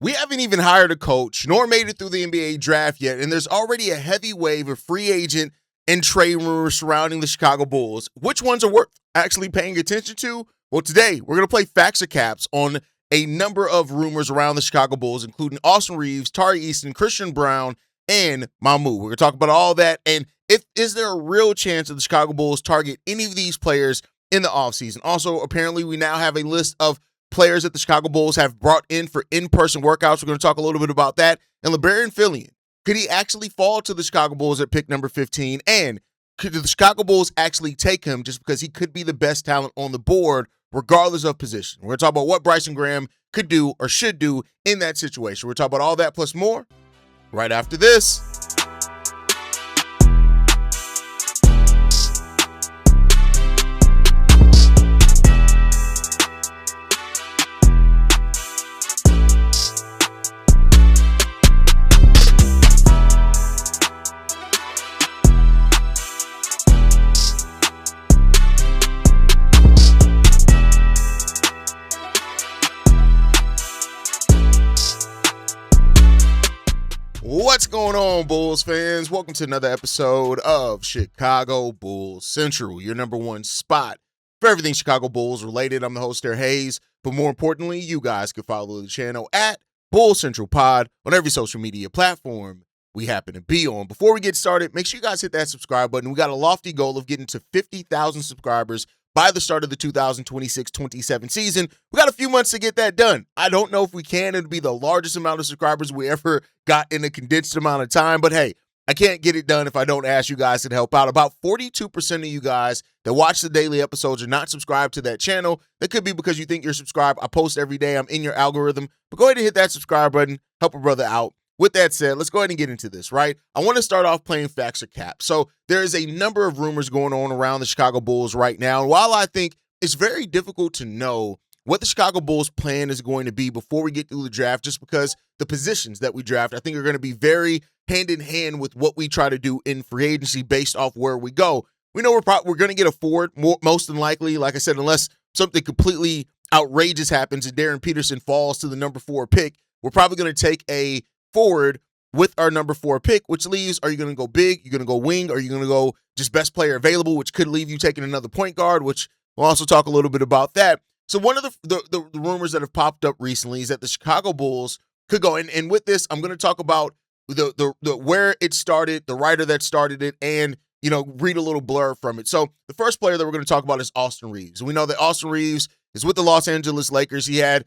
We haven't even hired a coach nor made it through the NBA draft yet, and there's already a heavy wave of free agent and trade rumors surrounding the Chicago Bulls. Which ones are worth actually paying attention to? Well, today we're going to play facts or caps on a number of rumors around the Chicago Bulls, including Austin Reaves, Tari Eason, Christian Braun, and Mamu. We're going to talk about all that, and is there a real chance that the Chicago Bulls target any of these players in the offseason? Also, apparently, we now have a list of players that the Chicago Bulls have brought in for in-person workouts. We're going to talk a little bit about that. And LeBaron Fillion, could he actually fall to the Chicago Bulls at pick number 15? And could the Chicago Bulls actually take him just because he could be the best talent on the board, regardless of position? We're going to talk about what Bryson Graham could do or should do in that situation. We're going to talk about all that plus more right after this. What's going on, Bulls fans? Welcome to another episode of Chicago Bulls Central, your number one spot for everything Chicago Bulls related. I'm the host there, Haize, but more importantly, you guys can follow the channel at Bulls Central Pod on every social media platform we happen to be on. Before we get started, make sure you guys hit that subscribe button. We got a lofty goal of getting to 50,000 subscribers by the start of the 2026-27 season. We got a few months to get that done. I don't know if we can. It'll be the largest amount of subscribers we ever got in a condensed amount of time. But hey, I can't get it done if I don't ask you guys to help out. About 42% of you guys that watch the daily episodes are not subscribed to that channel. That could be because you think you're subscribed. I post every day. I'm in your algorithm. But go ahead and hit that subscribe button. Help a brother out. With that said, let's go ahead and get into this, right? I want to start off playing facts or cap. So there is a number of rumors going on around the Chicago Bulls right now. And while I think it's very difficult to know what the Chicago Bulls plan is going to be before we get through the draft, just because the positions that we draft, I think, are going to be very hand in hand with what we try to do in free agency based off where we go. We know we're going to get a forward, most than likely, like I said, unless something completely outrageous happens and Darren Peterson falls to the number 4 pick, we're probably going to take a forward with our number 4 pick, which leaves, are you going to go big? You're going to go wing? Or are you going to go just best player available, which could leave you taking another point guard, which we'll also talk a little bit about that. So one of the rumors that have popped up recently is that the Chicago Bulls could go, and with this, I'm going to talk about the where it started, the writer that started it, and read a little blurb from it. So the first player that we're going to talk about is Austin Reaves. We know that Austin Reaves is with the Los Angeles Lakers. He had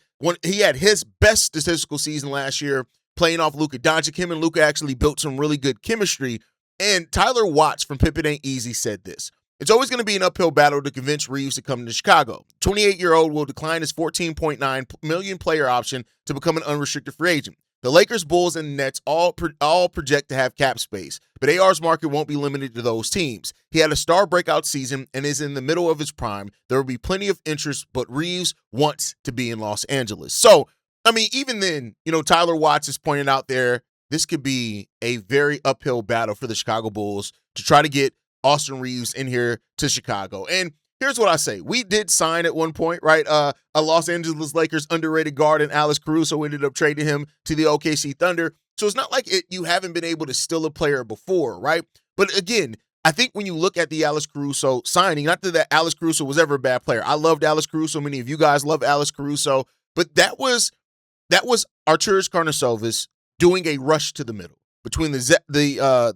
his best statistical season last year, playing off Luka Doncic. Him and Luka actually built some really good chemistry. And Tyler Watts from Pippen Ain't Easy said this: "It's always going to be an uphill battle to convince Reaves to come to Chicago. 28-year-old will decline his $14.9 million player option to become an unrestricted free agent. The Lakers, Bulls, and Nets all project to have cap space, but AR's market won't be limited to those teams. He had a star breakout season and is in the middle of his prime. There will be plenty of interest, but Reaves wants to be in Los Angeles." So, I mean, even then, Tyler Watts is pointing out there, this could be a very uphill battle for the Chicago Bulls to try to get Austin Reaves in here to Chicago. And here's what I say. We did sign at one point, right? A Los Angeles Lakers underrated guard in Alex Caruso ended up trading him to the OKC Thunder. So it's not like you haven't been able to steal a player before, right? But again, I think when you look at the Alex Caruso signing, not that Alex Caruso was ever a bad player. I loved Alex Caruso. Many of you guys love Alex Caruso. But that was Arturas Karnisovas doing a rush to the middle between the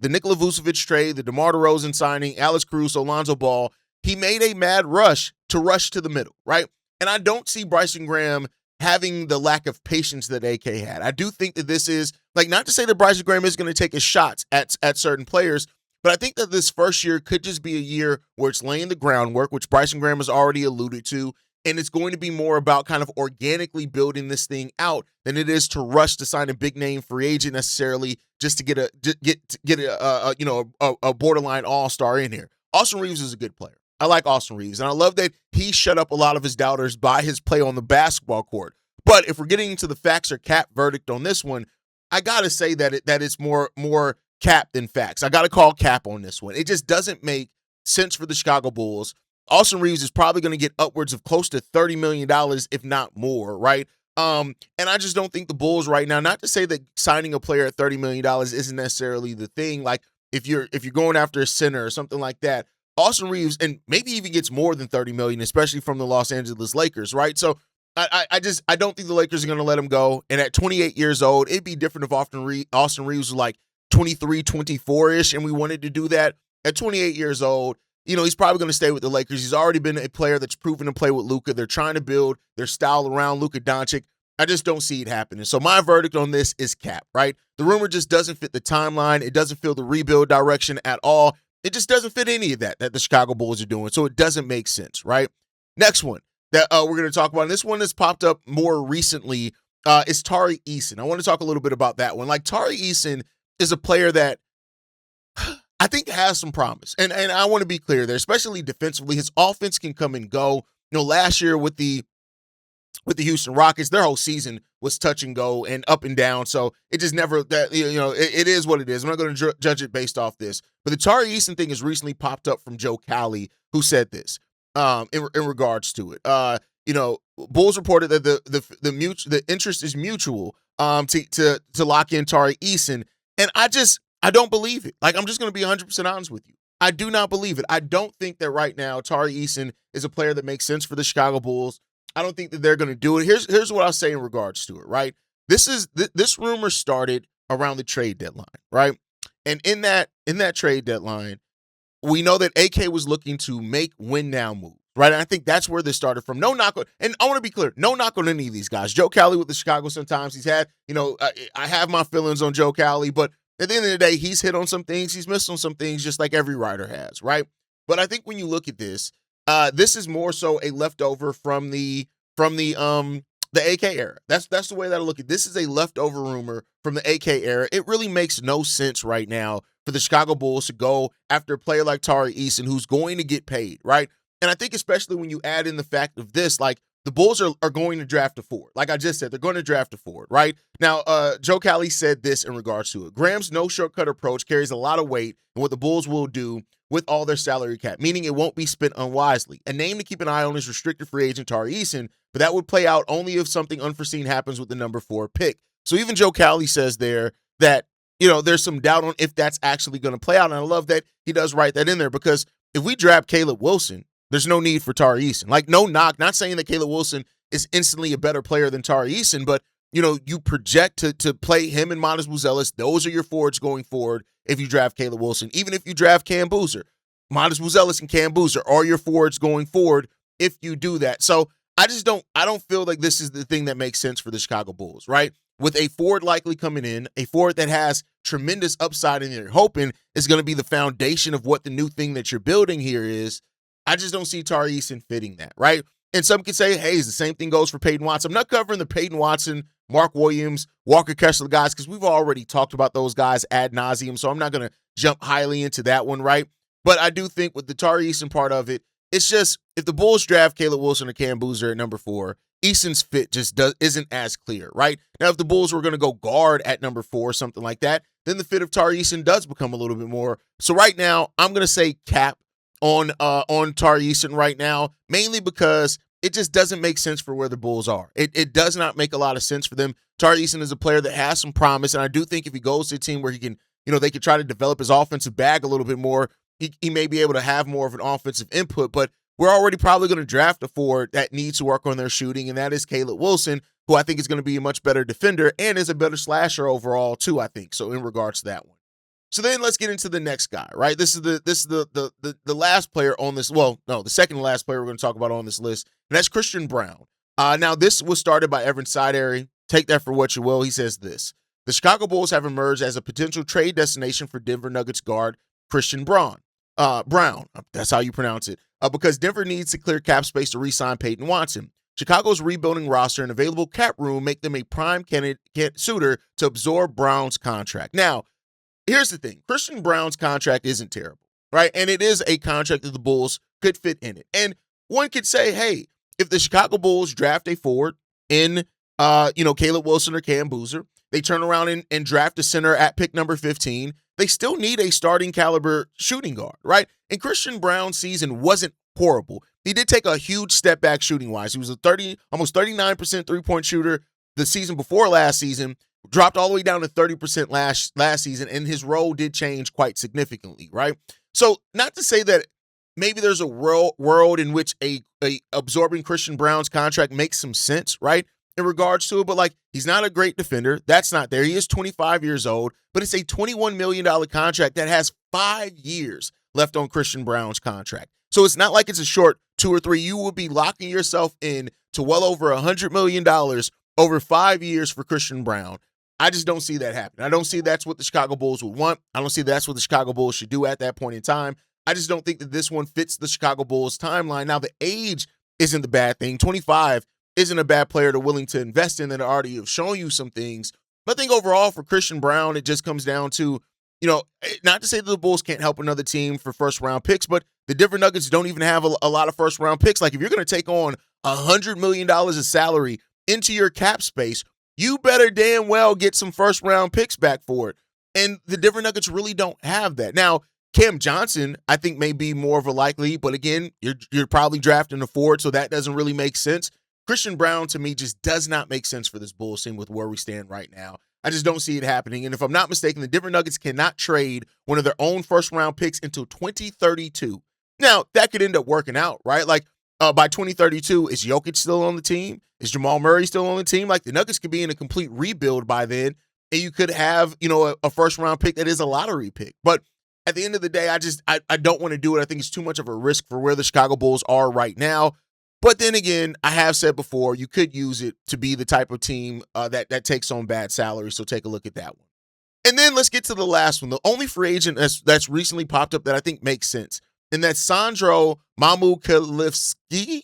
Nikola Vucevic trade, the DeMar DeRozan signing, Alex Caruso, Lonzo Ball. He made a mad rush to the middle, right? And I don't see Bryson Graham having the lack of patience that AK had. I do think that this is, not to say that Bryson Graham is going to take his shots at certain players, but I think that this first year could just be a year where it's laying the groundwork, which Bryson Graham has already alluded to. And it's going to be more about kind of organically building this thing out than it is to rush to sign a big name free agent necessarily just to get a borderline all-star in here. Austin Reaves is a good player. I like Austin Reaves, and I love that he shut up a lot of his doubters by his play on the basketball court. But if we're getting into the facts or cap verdict on this one, I gotta say that it's more cap than facts. I gotta call cap on this one. It just doesn't make sense for the Chicago Bulls. Austin Reaves is probably going to get upwards of close to $30 million, if not more, right? And I just don't think the Bulls right now, not to say that signing a player at $30 million isn't necessarily the thing. Like if you're going after a center or something like that, Austin Reaves, and maybe even gets more than $30 million, especially from the Los Angeles Lakers, right? So I don't think the Lakers are going to let him go. And at 28 years old, it'd be different if Austin Reaves was like 23, 24-ish, and we wanted to do that. At 28 years old, he's probably going to stay with the Lakers. He's already been a player that's proven to play with Luka. They're trying to build their style around Luka Doncic. I just don't see it happening. So my verdict on this is cap, right? The rumor just doesn't fit the timeline. It doesn't feel the rebuild direction at all. It just doesn't fit any of that the Chicago Bulls are doing. So it doesn't make sense, right? Next one that we're going to talk about, and this one has popped up more recently, is Tari Eason. I want to talk a little bit about that one. Like, Tari Eason is a player that I think has some promise. And I want to be clear there, especially defensively. His offense can come and go. Last year with the Houston Rockets, their whole season was touch and go and up and down. So it just never, it is what it is. I'm not going to judge it based off this. But the Tari Eason thing has recently popped up from Joe Cowley, who said this in regards to it. Bulls reported that the interest is mutual to lock in Tari Eason. And I don't believe it. Like, I'm just going to be 100% honest with you. I do not believe it. I don't think that right now Tari Eason is a player that makes sense for the Chicago Bulls. I don't think that they're going to do it. Here's what I'll say in regards to it, right? This rumor started around the trade deadline, right? And in that trade deadline, we know that AK was looking to make win now move, right? And I think that's where this started from. No knock on, and I want to be clear, no knock on any of these guys. Joe Cowley with the Chicago, sometimes he's had, I have my feelings on Joe Cowley, but at the end of the day, he's hit on some things, he's missed on some things, just like every writer has, right? But I think when you look at this, this is more so a leftover from the AK era. That's the way that I look at it. This is a leftover rumor from the AK era. It really makes no sense right now for the Chicago Bulls to go after a player like Tari Eason, who's going to get paid, right? And I think especially when you add in the fact of this, like, the Bulls are going to draft a forward. Like I just said, they're going to draft a forward, right? Now, Joe Cowley said this in regards to it. Graham's no shortcut approach carries a lot of weight in what the Bulls will do with all their salary cap, meaning it won't be spent unwisely. A name to keep an eye on is restricted free agent Tari Eason, but that would play out only if something unforeseen happens with the number 4 pick. So even Joe Cowley says there that, there's some doubt on if that's actually going to play out. And I love that he does write that in there, because if we draft Caleb Wilson, there's no need for Tari Eason. Like, no knock, not saying that Caleb Wilson is instantly a better player than Tari Eason, but, you project to play him and Matas Buzelis. Those are your forwards going forward if you draft Caleb Wilson. Even if you draft Cam Boozer, Matas Buzelis and Cam Boozer are your forwards going forward if you do that. So I don't feel like this is the thing that makes sense for the Chicago Bulls, right? With a forward likely coming in, a forward that has tremendous upside and you're hoping is going to be the foundation of what the new thing that you're building here is. I just don't see Tari Eason fitting that, right? And some could say, hey, the same thing goes for Peyton Watson. I'm not covering the Peyton Watson, Mark Williams, Walker Kessler guys, because we've already talked about those guys ad nauseum, so I'm not going to jump highly into that one, right? But I do think with the Tari Eason part of it, it's just, if the Bulls draft Caleb Wilson or Cam Boozer at number 4, Eason's fit just isn't as clear, right? Now, if the Bulls were going to go guard at number 4 or something like that, then the fit of Tari Eason does become a little bit more. So right now, I'm going to say cap on Tari Eason right now, mainly because it just doesn't make sense for where the Bulls are. It does not make a lot of sense for them. Tari Eason is a player that has some promise, and I do think if he goes to a team where he can, they can try to develop his offensive bag a little bit more, he may be able to have more of an offensive input, but we're already probably going to draft a forward that needs to work on their shooting, and that is Caleb Wilson, who I think is going to be a much better defender and is a better slasher overall too, I think, so in regards to that one. So then let's get into the next guy, right? This is the last player on this. Well, no, the second to last player we're going to talk about on this list, and that's Christian Braun. Now, this was started by Evan Sideri. Take that for what you will. He says this: the Chicago Bulls have emerged as a potential trade destination for Denver Nuggets guard Christian Braun. Brown, that's how you pronounce it, because Denver needs to clear cap space to re-sign Peyton Watson. Chicago's rebuilding roster and available cap room make them a prime candidate suitor to absorb Brown's contract. Now, here's the thing. Christian Braun's contract isn't terrible, right? And it is a contract that the Bulls could fit in it. And one could say, hey, if the Chicago Bulls draft a forward in, Caleb Wilson or Cam Boozer, they turn around and draft a center at pick number 15, they still need a starting caliber shooting guard, right? And Christian Braun's season wasn't horrible. He did take a huge step back shooting wise. He was a almost 39% 3-point shooter the season before last season, dropped all the way down to 30% last season, and his role did change quite significantly, right? So not to say that maybe there's a world in which a absorbing Christian Braun's contract makes some sense, right? In regards to it, but like, he's not a great defender. That's not there. He is 25 years old, but it's a $21 million contract that has 5 years left on Christian Braun's contract. So it's not like it's a short 2 or 3. You would be locking yourself in to well over $100 million over 5 years for Christian Braun. I just don't see that happening. I don't see that's what the Chicago Bulls would want. I don't see that's what the Chicago Bulls should do at that point in time. I just don't think that this one fits the Chicago Bulls timeline. Now, the age isn't the bad thing. 25 isn't a bad player to willing to invest in that already have shown you some things. But I think overall for Christian Braun, it just comes down to, not to say that the Bulls can't help another team for first-round picks, but the Denver Nuggets don't even have a lot of first-round picks. Like, if you're going to take on $100 million of salary into your cap space, you better damn well get some first-round picks back for it. And the Denver Nuggets really don't have that. Now, Cam Johnson, I think, may be more of a likely, but again, you're probably drafting a forward, so that doesn't really make sense. Christian Braun, to me, just does not make sense for this Bulls team with where we stand right now. I just don't see it happening. And if I'm not mistaken, the Denver Nuggets cannot trade one of their own first-round picks until 2032. Now, that could end up working out, right? Like, by 2032, is Jokic still on the team? Is Jamal Murray still on the team? Like, the Nuggets could be in a complete rebuild by then, and you could have, a first-round pick that is a lottery pick. But at the end of the day, I don't want to do it. I think it's too much of a risk for where the Chicago Bulls are right now. But then again, I have said before, you could use it to be the type of team that takes on bad salaries. So take a look at that one. And then let's get to the last one. The only free agent that's recently popped up that I think makes sense. And that's Sandro Mamukelashvili.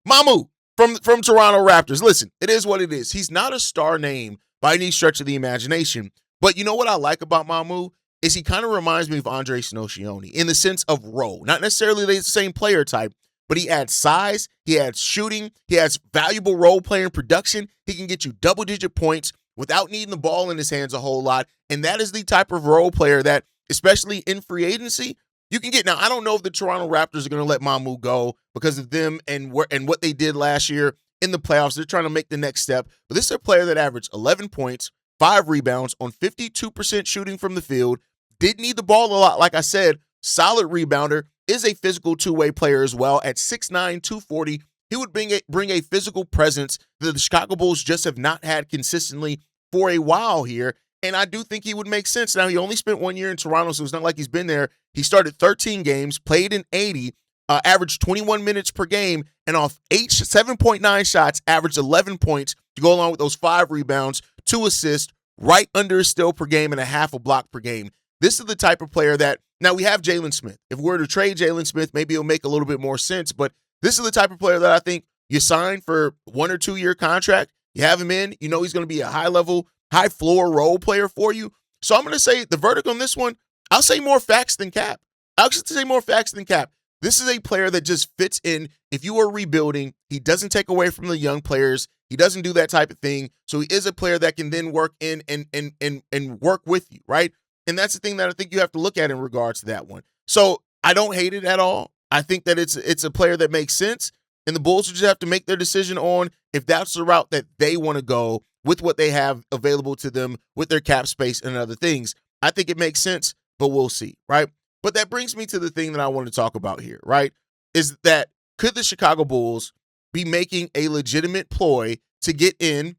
Mamu from Toronto Raptors. Listen, it is what it is. He's not a star name by any stretch of the imagination. But you know what I like about Mamu? Is he kind of reminds me of Andre Snocioni in the sense of role. Not necessarily the same player type, but he adds size, he adds shooting, he adds valuable role-playing production. He can get you double-digit points without needing the ball in his hands a whole lot. And that is the type of role player that, especially in free agency, you can get. Now, I don't know if the Toronto Raptors are going to let Mamu go because of them and what they did last year in the playoffs. They're trying to make the next step. But this is a player that averaged 11 points, 5 rebounds on 52% shooting from the field. Didn't need the ball a lot, like I said. Solid rebounder. Is a physical two-way player as well. At 6'9", 240, he would bring a physical presence that the Chicago Bulls just have not had consistently for a while here. And I do think he would make sense. Now, he only spent 1 year in Toronto, so it's not like he's been there. He started 13 games, played in 80, averaged 21 minutes per game, and off 7.9 shots, averaged 11 points to go along with those 5 rebounds, 2 assists, right under a steal per game and a half a block per game. This is the type of player that, now we have Jalen Smith. If we were to trade Jalen Smith, maybe it'll make a little bit more sense, but this is the type of player that I think you sign for 1 or 2 year contract. You have him in, he's going to be a high-level, high-floor role player for you. So I'm going to say the verdict on this one, I'll say more facts than cap. I'll just say more facts than cap. This is a player that just fits in. If you are rebuilding, he doesn't take away from the young players. He doesn't do that type of thing. So he is a player that can then work in and work with you, right? And that's the thing that I think you have to look at in regards to that one. So I don't hate it at all. I think that it's a player that makes sense. And the Bulls just have to make their decision on if that's the route that they want to go with what they have available to them with their cap space and other things. I think it makes sense, but we'll see, right? But that brings me to the thing that I want to talk about here, right? Is that could the Chicago Bulls be making a legitimate ploy to get in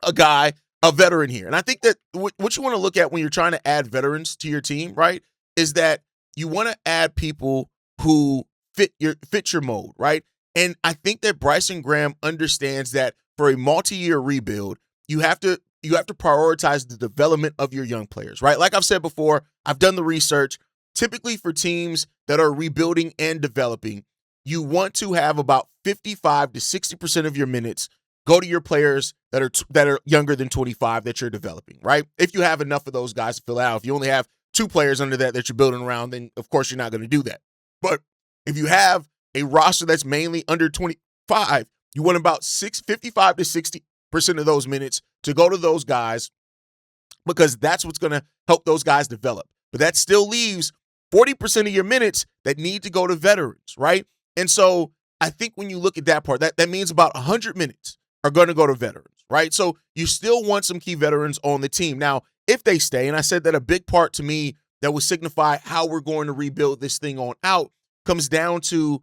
a veteran here? And I think that what you want to look at when you're trying to add veterans to your team, right, is that you want to add people who fit your mold, right? And I think that Bryson Graham understands that for a multi-year rebuild, you have to prioritize the development of your young players, right? Like I've said before, I've done the research. Typically for teams that are rebuilding and developing, you want to have about 55 to 60% of your minutes go to your players that are younger than 25 that you're developing, right? If you have enough of those guys to fill out. If you only have 2 players under that you're building around, then of course you're not going to do that. But if you have a roster that's mainly under 25, you want about 55 to 60% of those minutes to go to those guys because that's what's going to help those guys develop. But that still leaves 40% of your minutes that need to go to veterans, right? And so I think when you look at that part, that means about 100 minutes are going to go to veterans, right? So you still want some key veterans on the team. Now, if they stay, and I said that a big part to me that would signify how we're going to rebuild this thing on out comes down to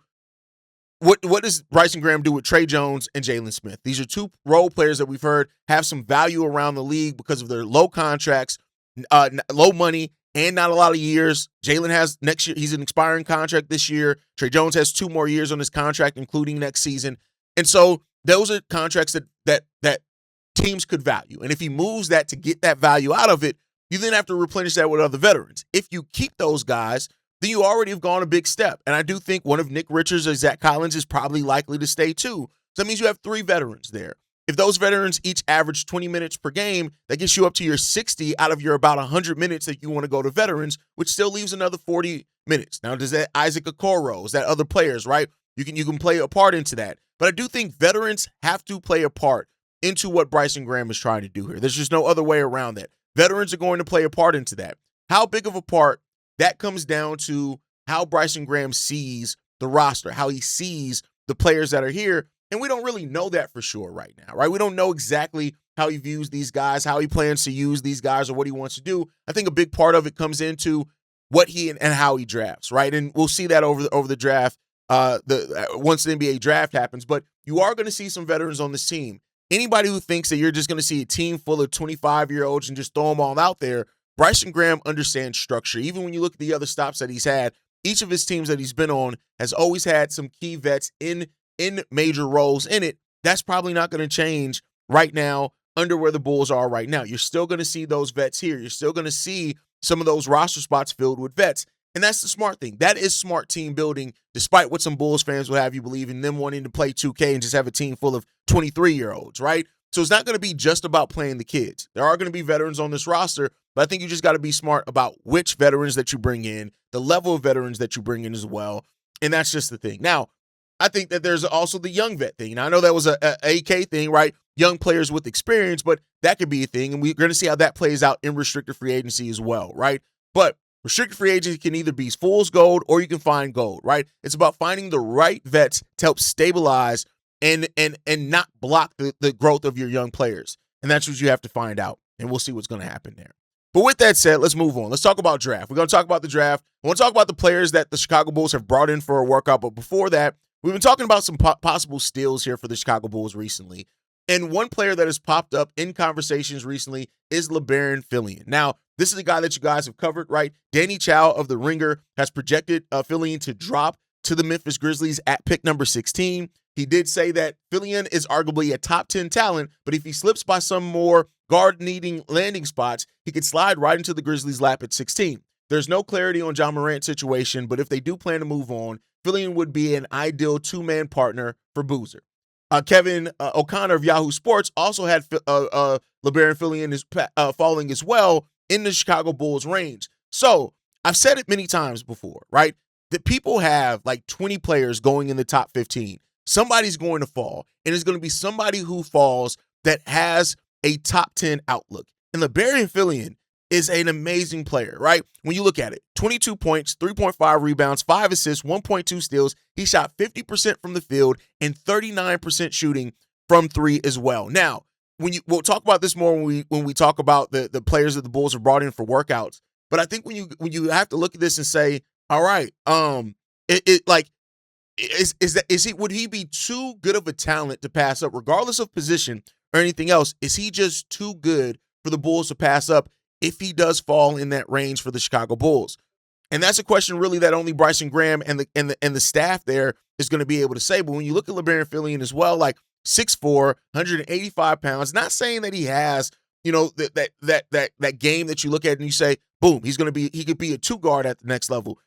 what does Bryson Graham do with Trey Jones and Jalen Smith? These are two role players that we've heard have some value around the league because of their low contracts, low money, and not a lot of years. Jalen has next year, he's an expiring contract this year. Trey Jones has 2 more years on his contract, including next season. And so those are contracts that teams could value. And if he moves that to get that value out of it, you then have to replenish that with other veterans. If you keep those guys, then you already have gone a big step. And I do think one of Nick Richards or Zach Collins is probably likely to stay too. So that means you have 3 veterans there. If those veterans each average 20 minutes per game, that gets you up to your 60 out of your about 100 minutes that you want to go to veterans, which still leaves another 40 minutes. Now, does that Isaac Okoro, is that other players, right? You can play a part into that. But I do think veterans have to play a part into what Bryson Graham is trying to do here. There's just no other way around that. Veterans are going to play a part into that. How big of a part? That comes down to how Bryson Graham sees the roster, how he sees the players that are here. And we don't really know that for sure right now, right? We don't know exactly how he views these guys, how he plans to use these guys, or what he wants to do. I think a big part of it comes into what he and how he drafts, right? And we'll see that over the draft, once the NBA draft happens. But you are going to see some veterans on this team. Anybody who thinks that you're just going to see a team full of 25-year-olds and just throw them all out there, Bryson Graham understands structure. Even when you look at the other stops that he's had, each of his teams that he's been on has always had some key vets in major roles in it. That's probably not going to change right now under where the Bulls are right now. You're still going to see those vets here. You're still going to see some of those roster spots filled with vets. And that's the smart thing. That is smart team building, despite what some Bulls fans will have you believe in them wanting to play 2K and just have a team full of 23-year-olds, right? So it's not going to be just about playing the kids. There are going to be veterans on this roster, but I think you just got to be smart about which veterans that you bring in, the level of veterans that you bring in as well. And that's just the thing. Now, I think that there's also the young vet thing. And I know that was a AK thing, right? Young players with experience, but that could be a thing. And we're going to see how that plays out in restricted free agency as well, right? But restricted free agency can either be fool's gold or you can find gold, right? It's about finding the right vets to help stabilize and not block the growth of your young players. And that's what you have to find out. And we'll see what's going to happen there. But with that said, let's move on. Let's talk about draft. We're going to talk about the draft. I want to talk about the players that the Chicago Bulls have brought in for a workout. But before that, we've been talking about some possible steals here for the Chicago Bulls recently. And one player that has popped up in conversations recently is LeBaron Fillion. Now, this is a guy that you guys have covered, right? Danny Chow of The Ringer has projected Fillion to drop to the Memphis Grizzlies at pick number 16. He did say that Fillion is arguably a top 10 talent, but if he slips by some more guard-needing landing spots, he could slide right into the Grizzlies' lap at 16. There's no clarity on Ja Morant's situation, but if they do plan to move on, Fillion would be an ideal 2-man partner for Boozer. Kevin O'Connor of Yahoo Sports also had LeBaron Fillion falling as well in the Chicago Bulls range. So I've said it many times before, right? That people have like 20 players going in the top 15. Somebody's going to fall, and it's going to be somebody who falls that has a top 10 outlook. And LeBaron Fillion is an amazing player, right? When you look at it, 22 points, 3.5 rebounds, 5 assists, 1.2 steals. He shot 50% from the field and 39% shooting from 3 as well. Now, we'll talk about this more when we talk about the players that the Bulls have brought in for workouts. But I think when you have to look at this and say, all right, would he be too good of a talent to pass up, regardless of position or anything else? Is he just too good for the Bulls to pass up if he does fall in that range for the Chicago Bulls? And that's a question really that only Bryson Graham and the staff there is going to be able to say. But when you look at LeBaron Fillion as well, like 6'4", 185 pounds, not saying that he has, that game that you look at and you say, boom, he could be a 2 guard at the next level.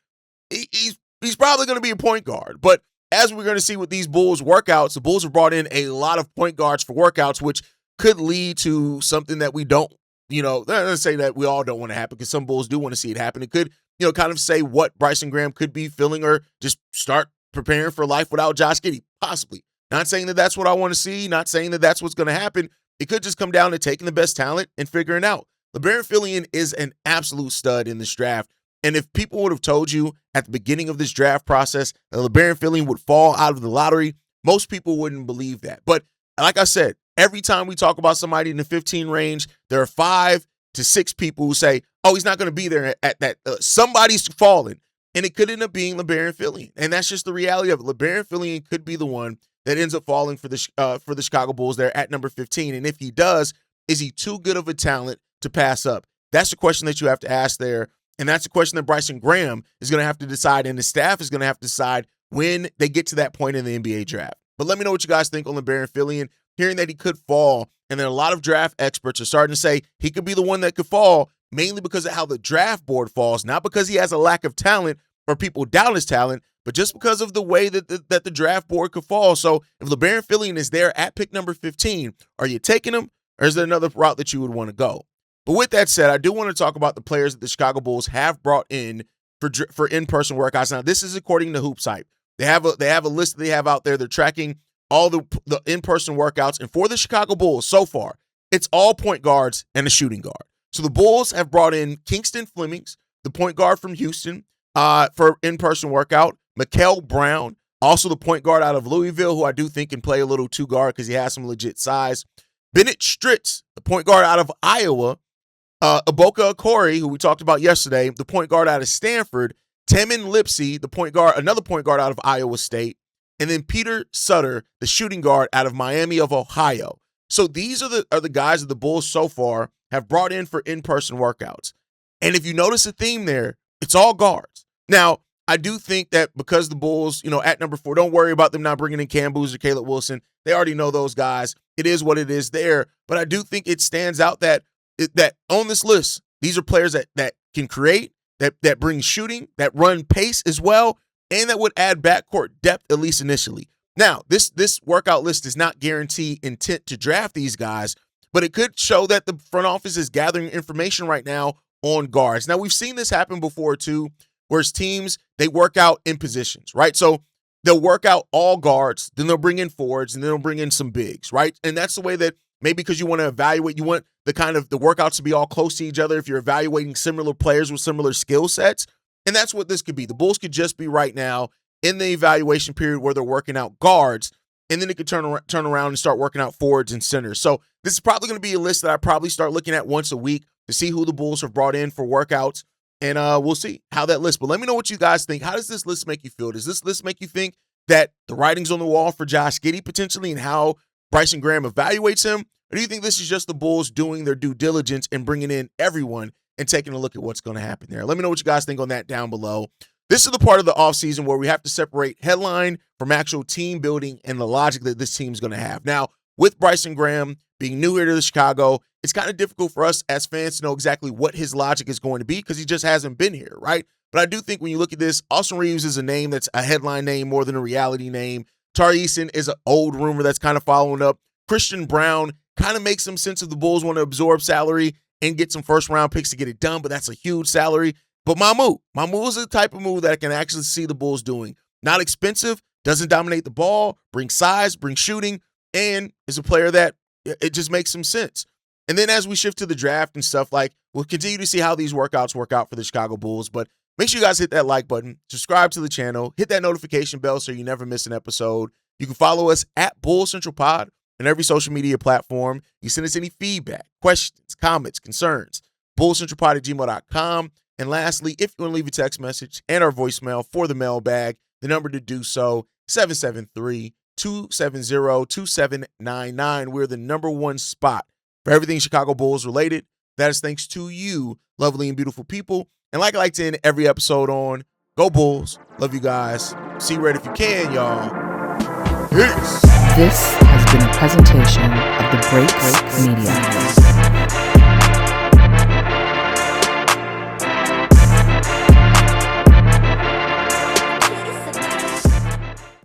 He's probably going to be a point guard. But as we're going to see with these Bulls workouts, the Bulls have brought in a lot of point guards for workouts, which could lead to something that we don't, let's say that we all don't want to happen, because some Bulls do want to see it happen. It could, kind of say what Bryson Graham could be feeling, or just start preparing for life without Josh Giddey, possibly. Not saying that that's what I want to see, not saying that that's what's going to happen. It could just come down to taking the best talent and figuring out. LeBaron Fillion is an absolute stud in this draft. And if people would have told you at the beginning of this draft process that LeBaron would fall out of the lottery, most people wouldn't believe that. But like I said, every time we talk about somebody in the 15 range, there are 5 to 6 people who say, oh, he's not going to be there at that. Somebody's falling. And it could end up being LeBaron. And that's just the reality of it. LeBaron could be the one that ends up falling for the Chicago Bulls there at number 15. And if he does, is he too good of a talent to pass up? That's the question that you have to ask there. And that's the question that Bryson Graham is going to have to decide, and the staff is going to have to decide when they get to that point in the NBA draft. But let me know what you guys think on LeBaron. Hearing that he could fall, and then a lot of draft experts are starting to say he could be the one that could fall, mainly because of how the draft board falls, not because he has a lack of talent or people doubt his talent, but just because of the way that the draft board could fall. So if LeBaron is there at pick number 15, are you taking him, or is there another route that you would want to go? But with that said, I do want to talk about the players that the Chicago Bulls have brought in for in-person workouts. Now, this is according to Hoops Hype. They have a list that they have out there. They're tracking all the in-person workouts. And for the Chicago Bulls so far, it's all point guards and a shooting guard. So the Bulls have brought in Kingston Flemings, the point guard from Houston, for in-person workout. Mamukelashvili Brown, also the point guard out of Louisville, who I do think can play a little two-guard because he has some legit size. Bennett Stritz, the point guard out of Iowa. Iboka Okori, who we talked about yesterday, the point guard out of Stanford. Tamin Lipsey, the point guard, another point guard out of Iowa State. And then Peter Sutter, the shooting guard out of Miami of Ohio. So these are the guys that the Bulls so far have brought in for in-person workouts. And if you notice a theme there, it's all guards. Now, I do think that because the Bulls, at number 4, don't worry about them not bringing in Cam Boozer or Caleb Wilson. They already know those guys. It is what it is there. But I do think it stands out that on this list, these are players that can create, that bring shooting, that run pace as well, and that would add backcourt depth, at least initially. Now, this workout list does not guarantee intent to draft these guys, but it could show that the front office is gathering information right now on guards. Now, we've seen this happen before, too, where teams, they work out in positions, right? So they'll work out all guards, then they'll bring in forwards, and then they'll bring in some bigs, right? And that's the way that maybe because you want to evaluate, you want the workouts to be all close to each other if you're evaluating similar players with similar skill sets. And that's what this could be. The Bulls could just be right now in the evaluation period where they're working out guards, and then it could turn around and start working out forwards and centers. So this is probably going to be a list that I probably start looking at once a week to see who the Bulls have brought in for workouts, and we'll see how that list. But let me know what you guys think. How does this list make you feel? Does this list make you think that the writing's on the wall for Josh Giddey potentially and how Bryson Graham evaluates him? Or do you think this is just the Bulls doing their due diligence and bringing in everyone and taking a look at what's going to happen there? Let me know what you guys think on that down below. This is the part of the offseason where we have to separate headline from actual team building and the logic that this team is going to have. Now, with Bryson Graham being new here to Chicago, it's kind of difficult for us as fans to know exactly what his logic is going to be because he just hasn't been here, right? But I do think when you look at this, Austin Reaves is a name that's a headline name more than a reality name. Tari Eason is an old rumor that's kind of following up. Christian Braun kind of makes some sense if the Bulls want to absorb salary and get some first-round picks to get it done, but that's a huge salary. But Mamu is the type of move that I can actually see the Bulls doing. Not expensive, doesn't dominate the ball, brings size, brings shooting, and is a player that it just makes some sense. And then as we shift to the draft and stuff, we'll continue to see how these workouts work out for the Chicago Bulls. But make sure you guys hit that like button, subscribe to the channel, hit that notification bell so you never miss an episode. You can follow us at Bull Central Pod on every social media platform. You send us any feedback, questions, comments, concerns, bullcentralpod@gmail.com. And lastly, if you want to leave a text message and our voicemail for the mailbag, the number to do so, 773-270-2799. We're the number one spot for everything Chicago Bulls related. That is thanks to you, lovely and beautiful people. And like I like to end every episode on, go Bulls. Love you guys. See red if you can, y'all. Peace. This has been a presentation of the Break Media.